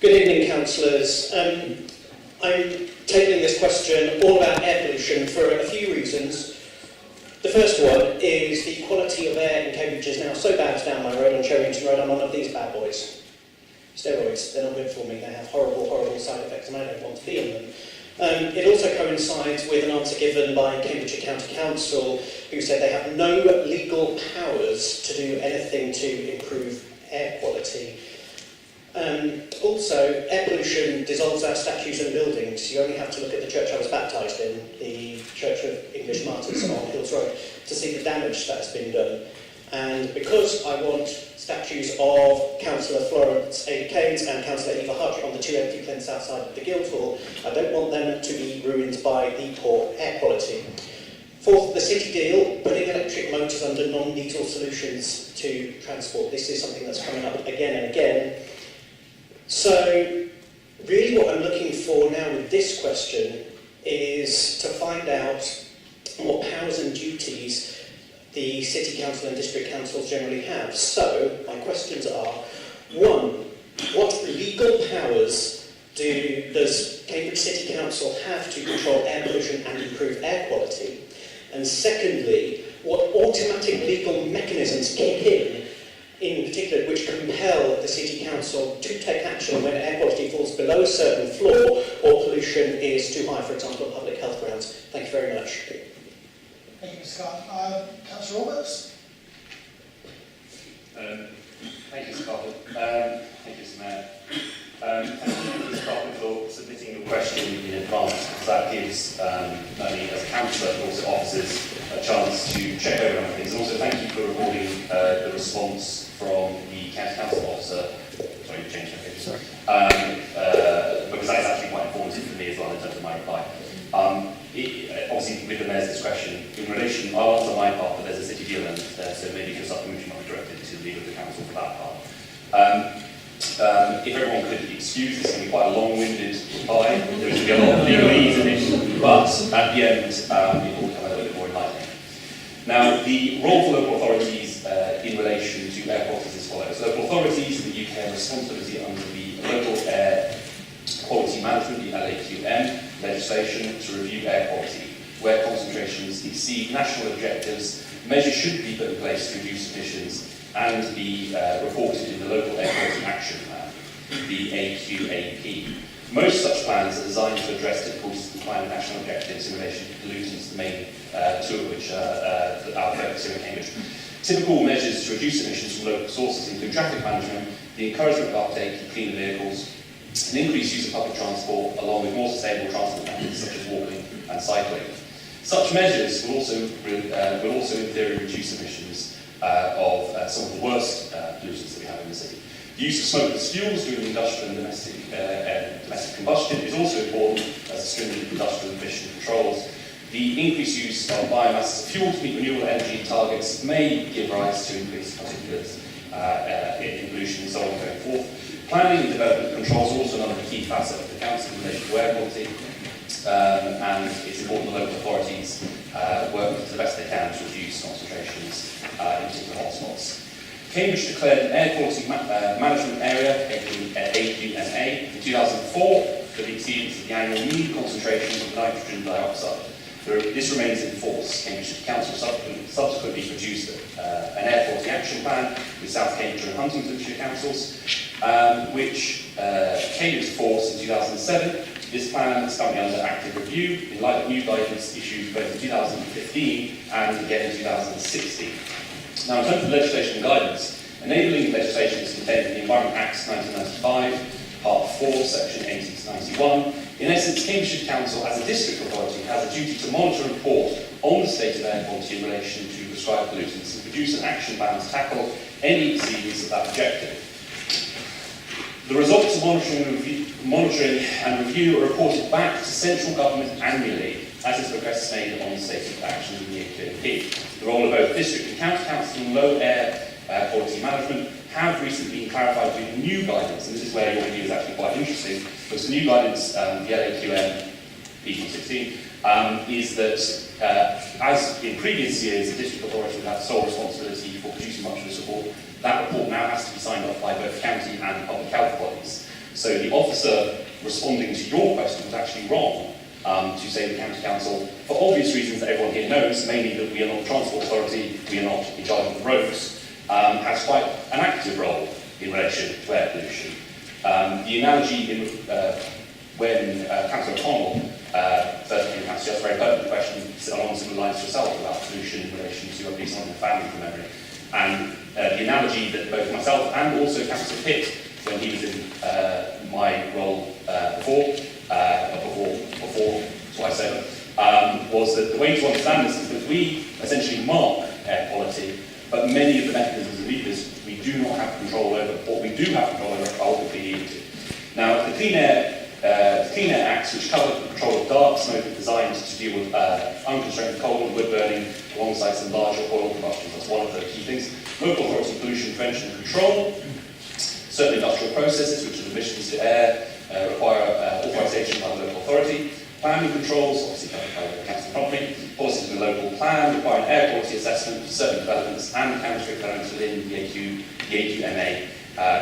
Good evening, councillors. I'm tabling this question all about air pollution for a few reasons. The first one is the quality of air in Cambridge is now so bad down my road on Cherrington Road, I'm one of these bad boys. Steroids, they're not good for me, they have horrible, horrible side effects and I don't want to be on them. It also coincides with an answer given by Cambridgeshire County Council, who said they have no legal powers to do anything to improve air quality. Also, air pollution dissolves our statues and buildings. You only have to look at the church I was baptised in, the Church of English Martyrs on Hills Road, to see the damage that's been done. And because I want statues of Councillor Florence A. Keynes and Councillor Eva Hutch on the two empty plinths outside of the Guildhall, I don't want them to be ruined by the poor air quality. Fourth, the city deal, putting electric motors under non-diesel solutions to transport. This is something that's coming up again and again. So, really what I'm looking for now with this question is to find out what powers and duties the City Council and District Councils generally have. So, my questions are, one, what legal powers does Cambridge City Council have to control air pollution and improve air quality? And secondly, what automatic legal mechanisms kick in particular, which compel the City Council to take action when air quality falls below a certain floor or pollution is too high, for example, on public health grounds? Thank you very much. Thank you, Mr. Carpen. Councillor Roberts. Thank you, Mr. Carpen. Thank you, Mr. Mayor. Thank you, Mr. Carpen, for submitting your question in advance, because that gives not only as a councillor but also officers a chance to check over on things. And also thank you for recording the response from the County Council officer. Sorry, change that page. Sorry. Because that is actually quite informative for me as well in terms of my reply. Obviously, with the Mayor's discretion, in relation, I'll answer my part, but there's a city deal, and so maybe your supplementary might be directed to the leader of the council for that part. If everyone could excuse this, it's going to be quite a long-winded reply. There is going to be a lot of legalese in it, but at the end, it will come a little bit more enlightening. Now, the role for local authorities in relation to air quality is as follows. Local authorities in the UK have responsibility under the Local Air Quality Management, the LAQM, legislation to review air quality. Where concentrations exceed national objectives, measures should be put in place to reduce emissions and be reported in the Local Air Quality Action Plan, the AQAP. Most such plans are designed to address difficulties to define national objectives in relation to pollutants, the main two of which are our focus here in Cambridge. Typical measures to reduce emissions from local sources include traffic management, the encouragement of uptake of cleaner vehicles, an increased use of public transport, along with more sustainable transport methods such as walking and cycling. Such measures will also in theory reduce emissions of some of the worst pollutants that we have in the city. The use of smokeless fuels during industrial and domestic combustion is also important as stringent industrial emission controls. The increased use of biomass as a fuel to meet renewable energy targets may give rise to increased particulates in pollution and so on going forth. Planning and development controls are also another key facet of the council in relation to air quality, and it's important that local authorities work to the best they can to reduce concentrations in particular hotspots. Cambridge declared an air quality management area, AQMA, in 2004 for the exceedance of the annual mean concentration of nitrogen dioxide. This remains in force. Cambridge City Council subsequently produced an air quality action plan with South Cambridge and Huntingdonshire councils, which came into force in 2007. This plan is currently under active review in light of new guidance issued both in 2015 and again in 2016. Now, in terms of legislation and guidance, enabling legislation is contained in the Environment Act 1995, Part 4, Section 80 to 91. In essence, Cambridgeshire Council, as a district authority, has a duty to monitor and report on the state of air quality in relation to prescribed pollutants and produce an action plan to tackle any exceedance of that objective. The results of monitoring and review are reported back to central government annually as is progress made on the state of action in the AQAP. The role of both district and county council in low air quality management have recently been clarified with new guidance, and this is where your review is actually quite interesting, because the new guidance, the LAQM P16, is that as in previous years, the district authority would have sole responsibility for producing much of this report. That report now has to be signed off by both county and public health bodies. So the officer responding to your question was actually wrong to say the county council, for obvious reasons that everyone here knows, mainly that we are not the transport authority, we are not in charge of the roads, has quite an active role in relation to air pollution. The analogy when Councillor O'Connell first came to council, just a very pertinent question along similar lines to yourself about pollution in relation to at least on the family from memory. And the analogy that both myself and also Councillor Pitt, when he was in my role before twice over, was that the way to understand this is that we essentially mark air quality, but many of the mechanisms and levers we do not have control over. What we do have control over are ultimately needed. Now, the Clean Air Act, which covered the control of dark smoke, is designed to deal with unconstrained coal and wood burning alongside some larger oil combustion. That's one of the key things. Local authority pollution prevention and control. Certain industrial processes, which are emissions to air, require authorisation by the local authority. Planning controls, obviously covered by the council company. Policies in the local plan require an air quality assessment for certain developments and can restrict elements within the AQMA.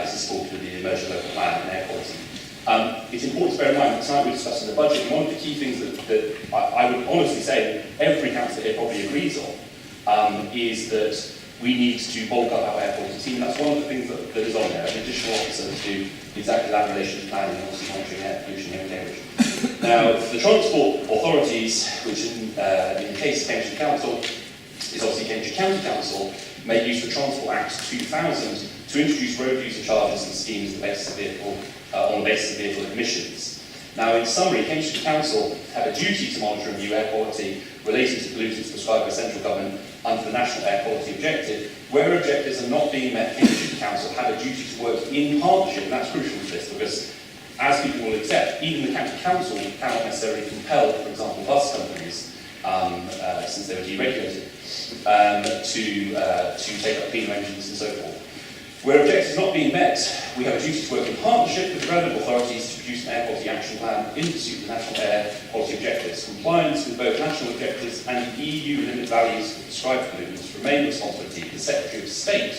This is called the Emerging Local Plan and Air Quality. It's important to bear in mind that tonight we're discussing the budget, and one of the key things that I would honestly say every councillor here probably agrees on is that we need to bulk up our air quality team. That's one of the things that is on there, an additional officer to do exactly that in relation to planning and also monitoring air pollution here in Cambridge. Now, the transport authorities, which in the case of Cambridge Council is obviously Cambridge County Council, may use the Transport Act 2000 to introduce road user charges and schemes on the basis of vehicle emissions. Now, in summary, Cambridge Council have a duty to monitor and review air quality related to pollutants prescribed by central government under the National Air Quality Objective. Where objectives are not being met, Cambridge Council have a duty to work in partnership, and that's crucial to this because, as people will accept, even the county council cannot necessarily compel, for example, bus companies, since they were deregulated, to take up cleaner engines and so forth. Where objectives are not being met, we have a duty to work in partnership with the relevant authorities to produce an air quality action plan in pursuit of the national air quality objectives. Compliance with both national objectives and EU limit values for prescribed pollutants remain the responsibility of the Secretary of State.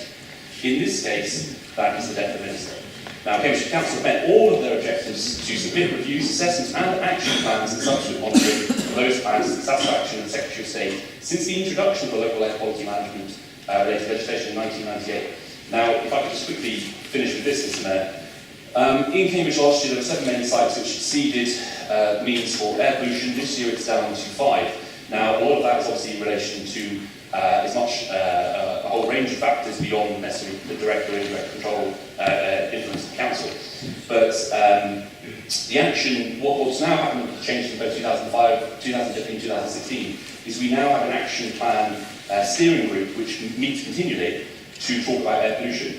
In this case, that is the Deputy Minister. Now, Cambridge Council have met all of their objectives to submit reviews, assessments and action plans and subsequent monitoring of those plans to the satisfaction of the Secretary of State since the introduction of the local air quality management related legislation in 1998. Now, if I could just quickly finish with this, Mr. Mayor. In Cambridge last year, there were 7 main sites which exceeded means for air pollution. This year it's down to 5. Now, a lot of that is obviously in relation to a whole range of factors beyond necessarily the direct or indirect control influence of the council. But the action, what's now happened, changed from both 2005, 2015, 2016, is we now have an action plan steering group which meets continually to talk about air pollution.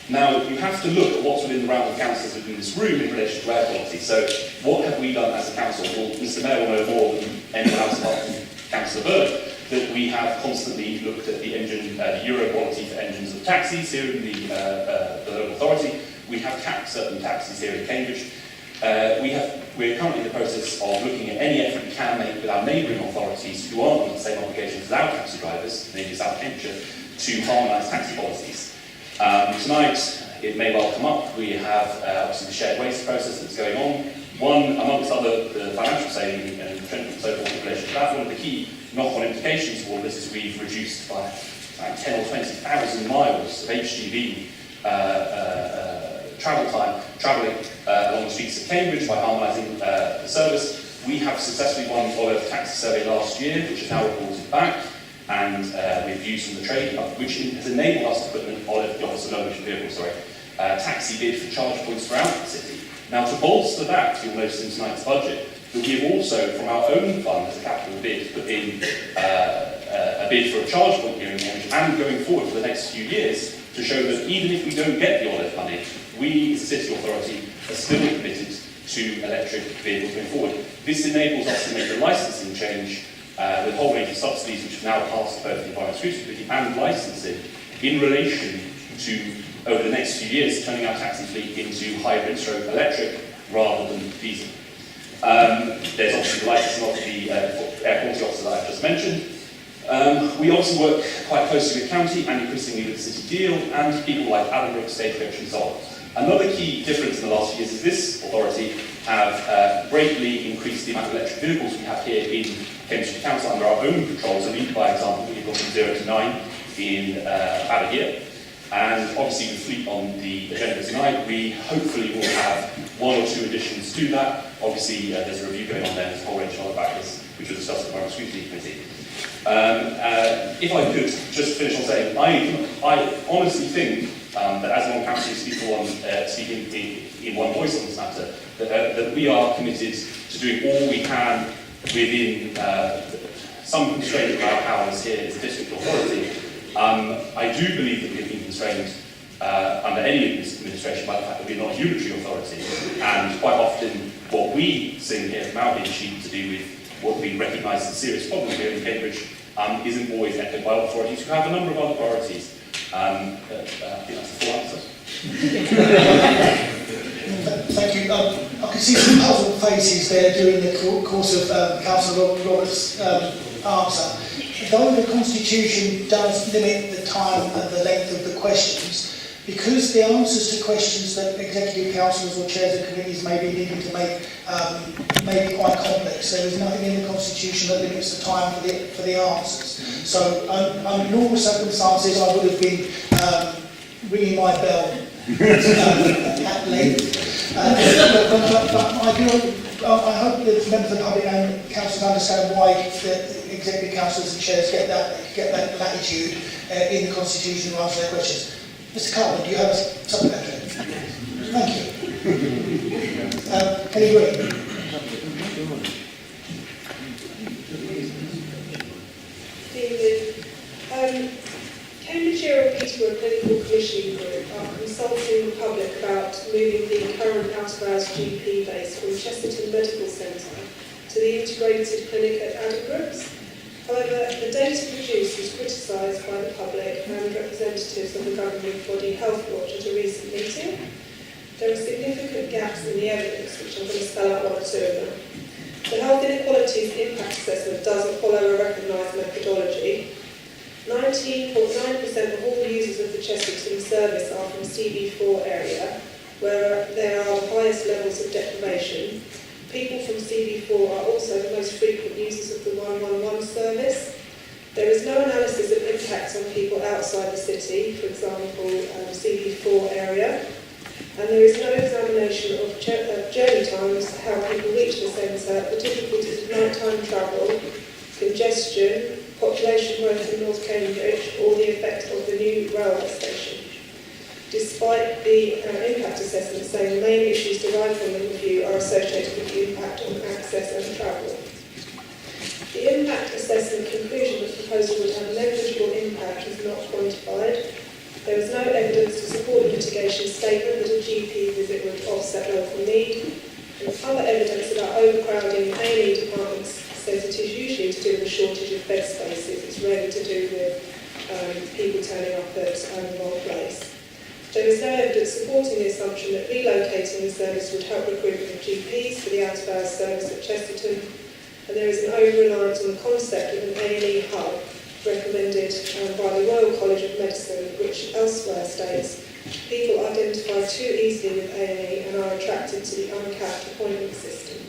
Now, you have to look at what's within the realm of councillors within this room in relation to air quality. So, what have we done as a council? Well, Mr. Mayor will know more than anyone else apart from Councillor Bird, that we have constantly looked at the engine, the Euro quality for engines of taxis here in the local authority. We have capped certain taxis here in Cambridge. We're currently in the process of looking at any effort we can make with our neighbouring authorities who aren't on the same obligations as our taxi drivers, namely South Cambridgeshire, to harmonise taxi policies. Tonight, it may well come up, we have obviously the shared waste process that's going on. One, amongst other, the financial saving and and so forth in relation to that. One of the key knock-on implications of all this is we've reduced by like 10 or 20,000 miles of HGV travelling along the streets of Cambridge by harmonising the service. We have successfully won the Olive Taxi Survey last year, which is now reported back, and with views from the trade, which has enabled us to put an Olive, the Office of Low Emission Vehicles, taxi bid for charge points throughout the city. Now, to bolster that, you'll notice in tonight's budget, that we have also, from our own fund as a capital bid, put in a bid for a charge point here in Cambridge, and going forward for the next few years, to show that even if we don't get the Olive money, we as a city authority are still committed to electric vehicles going forward. This enables us to make a licensing change with a whole range of subsidies which have now passed both the Environment Scrutiny Committee and licensing in relation to, over the next few years, turning our taxi fleet into hybrid stroke electric rather than diesel. There's obviously the licensing of the air quality officer that I've just mentioned. We also work quite closely with county and increasingly with the city deal and people like Addenbrooke, Stagecoach and so on. Another key difference in the last few years is this have greatly increased the amount of electric vehicles we have here in Cambridge Council under our own controls. So we, by example, we've gone from 0 to 9 in about a year. And obviously with fleet on the agenda tonight, we hopefully will have 1 or 2 additions to that. Obviously there's a review going on there, there's a whole range of other factors which we'll discuss at the Environment Scrutiny Committee. If I could just finish on saying, I honestly think that as one council speaking in one voice on this matter, that we are committed to doing all we can within some constraint of our powers here as a district authority. I do believe that we have been constrained under any administration by the fact that we're not a unitary authority, and quite often what we sing here from our being sheet to do with what we recognise as a serious problem here in Cambridge isn't always echoed by authorities who have a number of other priorities. I think that's the full answer. Thank you. I can see some puzzled faces there during the course of Councillor Roberts' answer. Though the Constitution does limit the time and the length of the questions, because the answers to questions that executive councillors or chairs of committees may be needing to make may be quite complex. There is nothing in the Constitution that limits the time for the answers. So under normal circumstances I would have been ringing my bell at length. But I hope that members of the public and councillors understand why the executive councillors and chairs get that latitude in the Constitution to answer their questions. Mr. Carpen, do you have a supplementary? Thank you. Kelly Green. Cambridgeshire and Peterborough Clinical Commissioning Group are consulting the public about moving the current out-of-hours GP base from Chesterton Medical Centre to the integrated clinic at Addenbrooke's. However, the data produced was criticised by the public and representatives of the government body Health Watch at a recent meeting. There are significant gaps in the evidence, which I'm going to spell out 1 or 2 of them. The Health Inequalities Impact Assessment doesn't follow a recognised methodology. 19.9% of all users of the Chesterton service are from CB4 area, where there are the highest levels of deprivation. People from CB4 are also the most frequent users of the 111 service. There is no analysis of impacts on people outside the city, for example, CB4 area. And there is no examination of journey times, how people reach the centre, the difficulties of nighttime travel, congestion, population growth in North Cambridge, or the effect of the new railway station. Despite the impact assessment saying the main issues derived from the review are associated with the impact on access and travel. The impact assessment conclusion that the proposal would have negligible impact is not quantified. There is no evidence to support the mitigation statement that a GP visit would offset local need. And other evidence about overcrowding in A&E departments says it is usually to do with a shortage of bed spaces. It's rarely to do with people turning up at the wrong place. There is no evidence supporting the assumption that relocating the service would help recruitment of GPs for the out-of-hours service at Chesterton, and there is an over-reliance on the concept of an A&E hub recommended by the Royal College of Medicine, which elsewhere states people identify too easily with A&E and are attracted to the uncapped appointment system.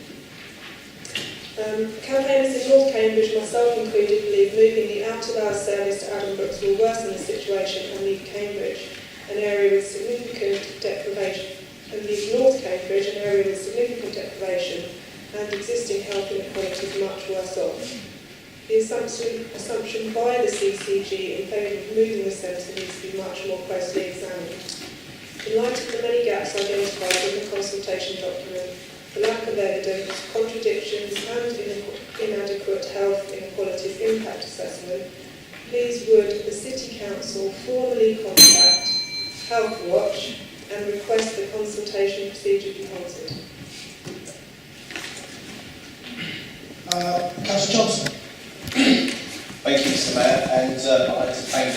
Campaigners in North Cambridge, myself included, believe moving the out-of-hours service to Addenbrooke's will worsen the situation and leave Cambridge, an area with significant deprivation, and leave North Cambridge, an area with significant deprivation and existing health inequalities much worse off. The assumption by the CCG in favour of moving the centre needs to be much more closely examined. In light of the many gaps identified in the consultation document, the lack of evidence, contradictions and inadequate health inequalities impact assessment, please would the City Council formally contact Health Watch and request the consultation procedure be halted. Councillor Johnson. Thank you, Mr. Mayor, and I'd like to thank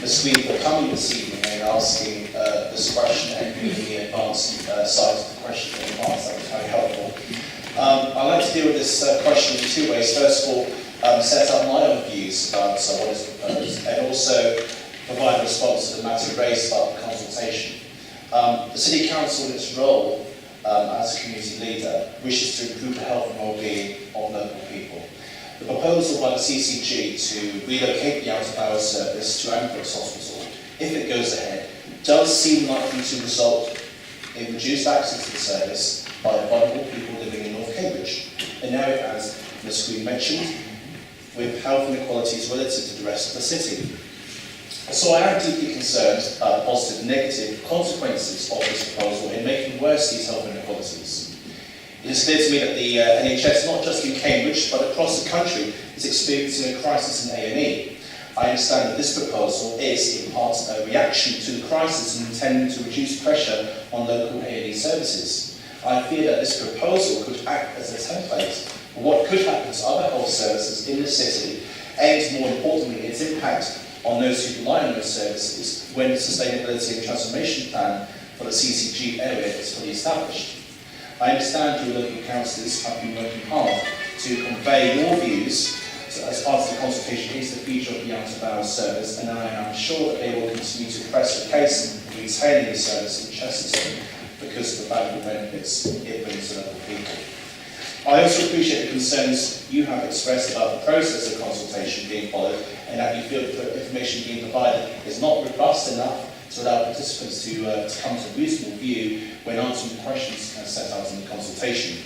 Ms. Sweeney for coming this evening and asking this question and giving the advanced side of the question in advance. That was very helpful. I'd like to deal with this question in 2 ways. First of all, set out my own views about what is proposed, and also provide a response to the matter raised about the consultation. The City Council, in its role, as a community leader, wishes to improve the health and well-being of local people. The proposal by the CCG to relocate the out-of-hours service to Antony's Hospital, if it goes ahead, does seem likely to result in reduced access to the service by vulnerable people living in North Cambridge, an area, as Ms. Green mentioned, with health inequalities relative to the rest of the city. So I am deeply concerned about the positive and negative consequences of this proposal in making worse these health inequalities. It is clear to me that the NHS, not just in Cambridge, but across the country, is experiencing a crisis in A&E. I understand that this proposal is, in part, a reaction to the crisis and intending to reduce pressure on local A&E services. I fear that this proposal could act as a template for what could happen to other health services in the city, and more importantly, its impact on those who rely on those services when the sustainability and transformation plan for the CCG area is fully established. I understand your local councillors have been working hard to convey your views as part of the consultation into the future of the out-of-hours service, and I am sure that they will continue to press the case in retaining the service in Chesterton because of the valuable benefits it brings to local people. I also appreciate the concerns you have expressed about the process of consultation being followed, and that you feel that the information being provided is not robust enough to allow participants to come to a reasonable view when answering the questions set out in the consultation.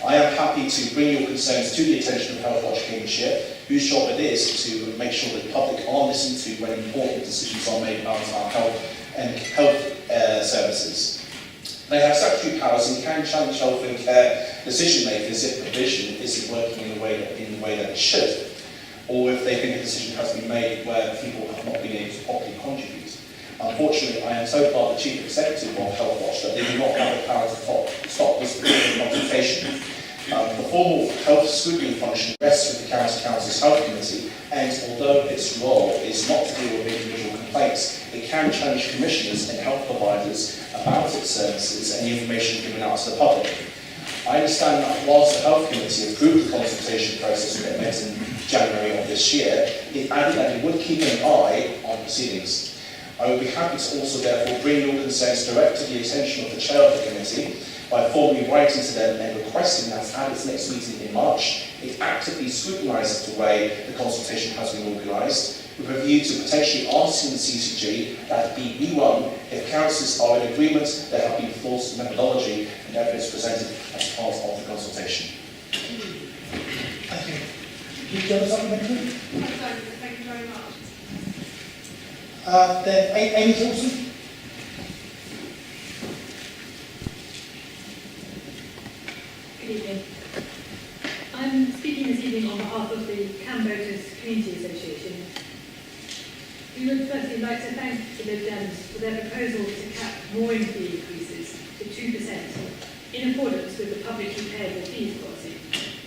I am happy to bring your concerns to the attention of Health Watch Cambridgeshire, whose job it is to make sure that the public are listened to when important decisions are made about our health and services. They have statutory powers and can challenge health and care decision makers if the provision isn't working in the way that it should, or if they think a decision has been made where people have not been able to properly contribute. Unfortunately, I am told by the Chief Executive of Health Watch that they do not have the power to stop this particular consultation. The formal health scrutiny function rests with the County Council's Health Committee, and although its role is not to deal with individual complaints, it can challenge commissioners and health providers about its services and the information given out to the public. I understand that whilst the Health Committee approved the consultation process when it met in January of this year, it added that it would keep an eye on proceedings. I would be happy to also therefore bring your concerns direct to the attention of the chair of the committee by formally writing to them and requesting that at its next meeting in March, it actively scrutinises the way the consultation has been organised, with a view to potentially asking the CCG that it be rerun if councillors are in agreement there have been flaws in methodology and evidence presented as part of the consultation. Thank you. Do you have a supplementary? Thank you very much. Then Amy Wilson. Good evening. I'm speaking this evening on behalf of the Cam Voters Community Association. We would firstly like to thank the Lib Dems for their proposal to cap mooring fee increases to 2% in accordance with the publicly payable fees policy,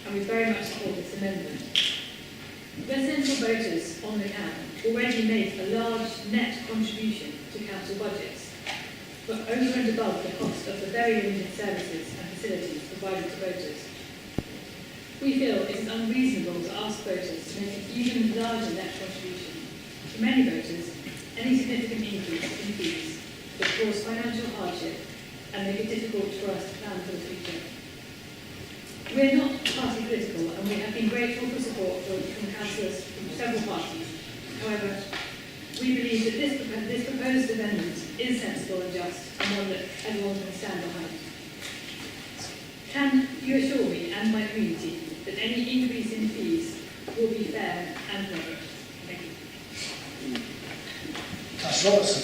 and we very much support this amendment. Residential voters on the Cam already make a large net contribution to council budgets, but over and above the cost of the very limited services and facilities provided to voters. We feel it is unreasonable to ask voters to make an even larger net contribution. For many voters, any significant increase in fees would cause financial hardship and make it difficult for us to plan for the future. We are not party political, and we have been grateful for support from councillors from several parties. However, we believe that this proposed amendment is sensible and just, and one that everyone can stand behind. Can you assure me and my community that any increase in fees will be fair and moderate? Thank you. Councillor Robertson.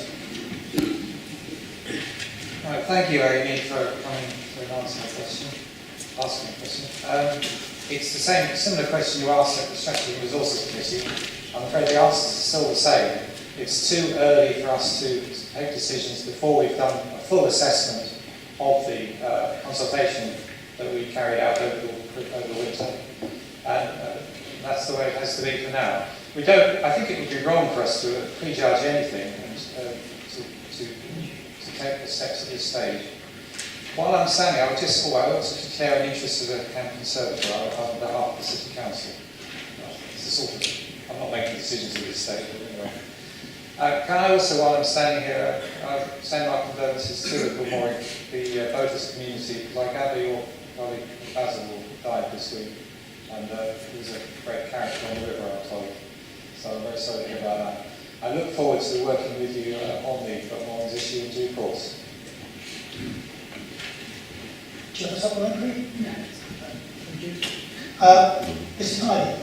Right, thank you, Amy, for coming to answer my question. Asking a question. It's the same, similar question you asked at the Strategy and Resources Committee. I'm afraid the answer is still the same. It's too early for us to take decisions before we've done a full assessment of the consultation that we carried out over the winter. And that's the way it has to be for now. We don't. I think it would be wrong for us to prejudge anything and to take the steps at this stage. While I'm standing, I would just want to declare an interest as a Cam Conservator on behalf of the City Council. It's a sort of, I'm not making decisions at this stage, but anyway. Can I also, while I'm standing here, send my condolences to the boaters community, because I gather your colleague Basil died this week, and he was a great character on the river, I'm told. So I'm very sorry to hear about that. I look forward to working with you on the Vermont's issue in due course. Do you have a supplementary? No. Thank you. Mrs. Hyde.